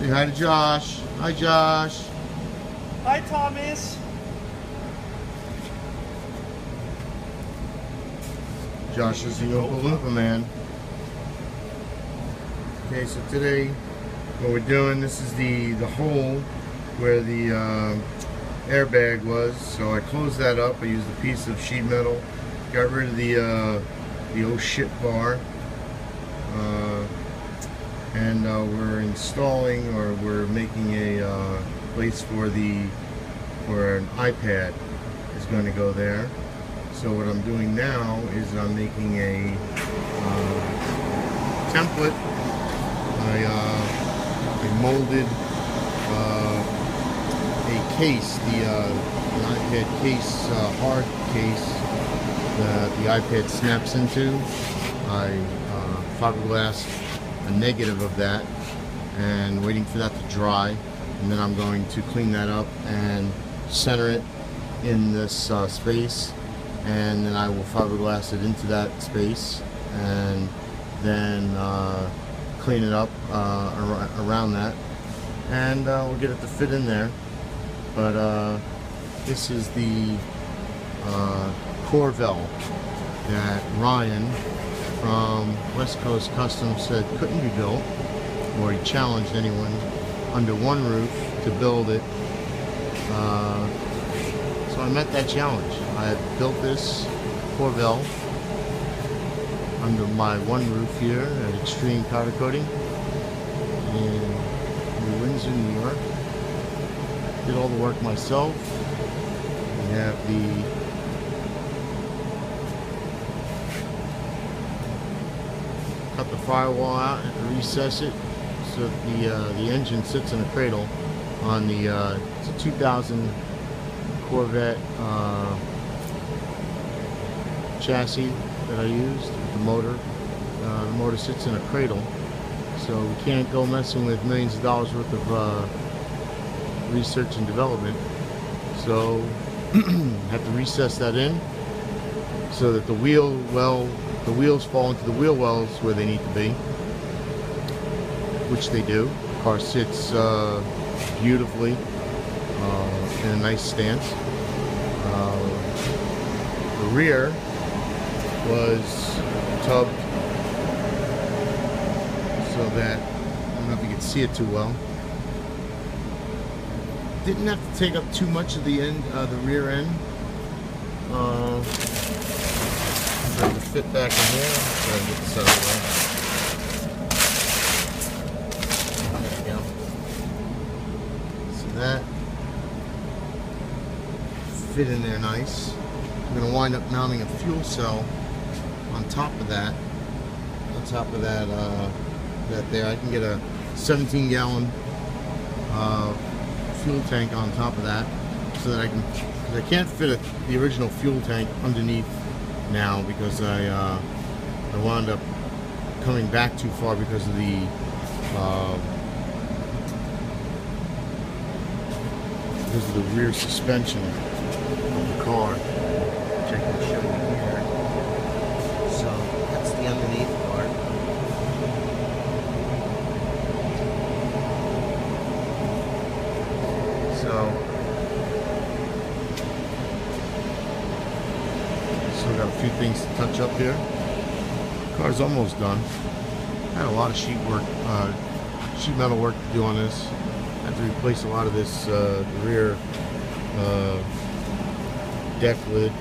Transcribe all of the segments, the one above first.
Say hi to Josh. Hi, Josh. Hi, Thomas. Josh is the Oompa Loompa man. Okay, so today what we're doing, this is the hole where the airbag was. So I closed that up. I used a piece of sheet metal, got rid of the oh shit bar, and we're installing, or we're making a place for an iPad is going to go there. So what I'm doing now is I'm making a template. I molded a case, the iPad case, hard case that the iPad snaps into. I fiberglassed a negative of that and waiting for that to dry, and then I'm going to clean that up and center it in this space, and then I will fiberglass it into that space and then clean it up around that, and we'll get it to fit in there. But this is the Corvelle that Ryan from West Coast Customs said couldn't be built, or he challenged anyone under one roof to build it. So I met that challenge. I built this Corvelle under my one roof here at Extreme Powder Coating in New Windsor, New York. Did all the work myself. We have cut the firewall out and recess it so that the engine sits in a cradle on the it's a 2000 Corvette chassis that I used with the motor. The motor sits in a cradle, so we can't go messing with millions of dollars worth of research and development. So have to recess that in so that the wheels fall into the wheel wells where they need to be, which they do. The car sits beautifully in a nice stance. The rear was tubbed so that, I don't know if you can see it too well. Didn't have to take up too much of the rear end. Trying to fit back in here. Try to get this out of the way. There we go. So that fit in there nice. I'm going to wind up mounting a fuel cell on top of that. That there, I can get a 17-gallon fuel tank on top of that, so that I can't fit the original fuel tank underneath now, because I wound up coming back too far because of the rear suspension of the car, which I can show you here. So that's the underneath part. Still got a few things to touch up here. Car's almost done. I had a lot of sheet metal work to do on this. I had to replace a lot of this rear deck lid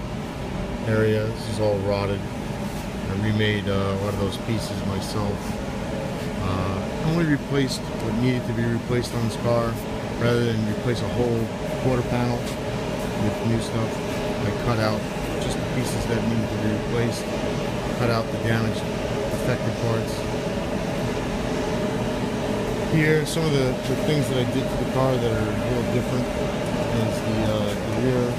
area. This is all rotted. I remade a lot of those pieces myself. Only replaced what needed to be replaced on this car, rather than replace a whole quarter panel with new stuff. I cut out just the pieces that needed to be replaced, cut out the damaged, affected parts. Here, some of the things that I did to the car that are a little different is the rear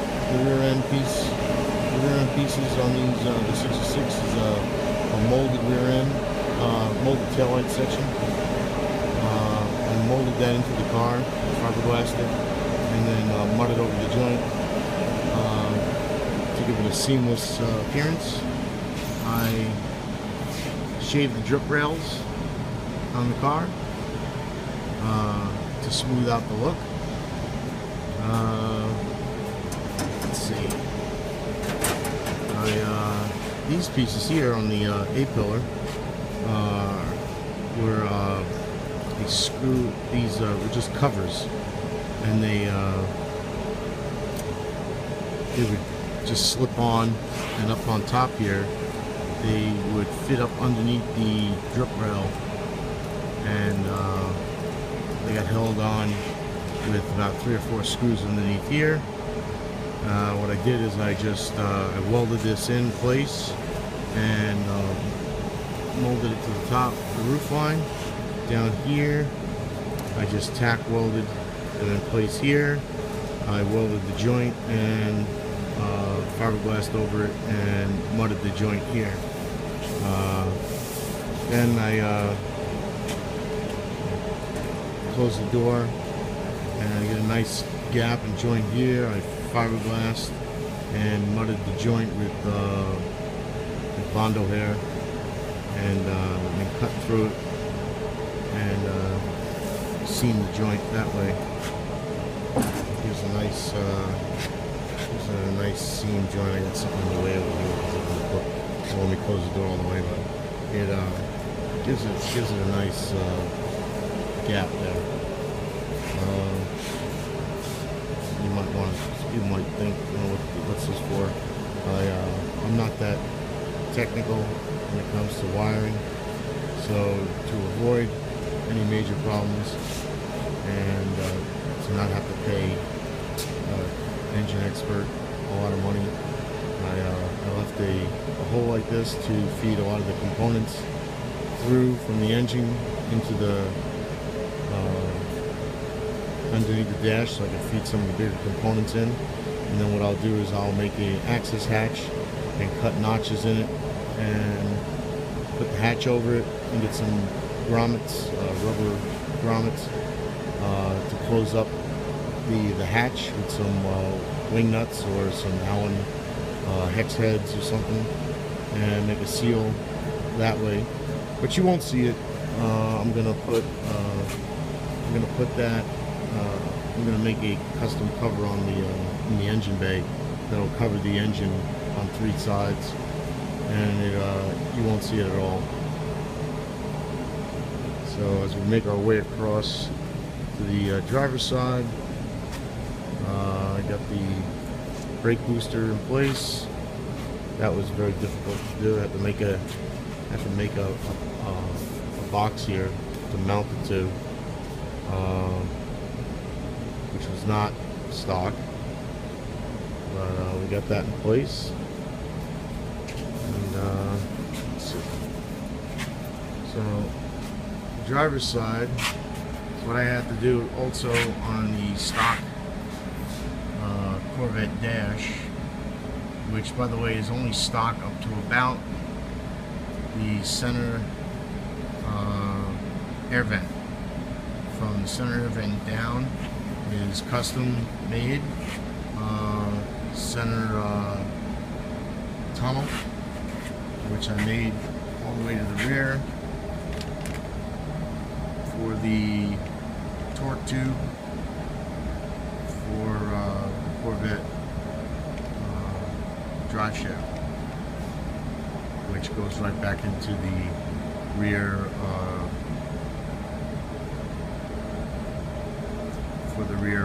end piece. The rear end pieces on these, the 66 is a molded rear end, molded taillight section. I molded that into the car, fiberglassed it, and then mudded over the joint to give it a seamless appearance. I shaved the drip rails on the car. to smooth out the look. Let's see. These pieces here on the A-pillar were they screw. These were just covers, and they would just slip on, and up on top here they would fit up underneath the drip rail, and they got held on with about 3 or 4 screws underneath here. What I did is I just I welded this in place and molded it to the top of the roof line. Down here I just tack welded it in place here. I welded the joint and fiberglassed over it and mudded the joint here. Then I close the door and I get a nice gap and joint here. I fiberglassed and mudded the joint with Bondo hair and cut through it and seam the joint that way. Here's a nice seam joint. I got something in the way over here. Let me close the door all the way, but it gives it a nice gap there. You might think, what's this for? I'm not that technical when it comes to wiring, so to avoid any major problems and to not have to pay an engine expert a lot of money, I left a hole like this to feed a lot of the components through from the engine into the underneath the dash, so I can feed some of the bigger components in. And then what I'll do is I'll make an access hatch and cut notches in it and put the hatch over it and get some grommets, rubber grommets, to close up the hatch with some wing nuts or some Allen hex heads or something, and make a seal that way. But you won't see it. I'm gonna put that. I'm gonna make a custom cover on in the engine bay that'll cover the engine on 3 sides, and you won't see it at all. So as we make our way across to the driver's side, I got the brake booster in place. That was very difficult to do. I had to make a box here to mount it to, which was not stock, but we got that in place. And let's see. So driver's side, what I had to do also on the stock Corvette dash, which by the way is only stock up to about the center air vent. From the center air vent down is custom made. Center tunnel, which I made all the way to the rear for the torque tube for Corvette drive shaft, which goes right back into the rear for the rear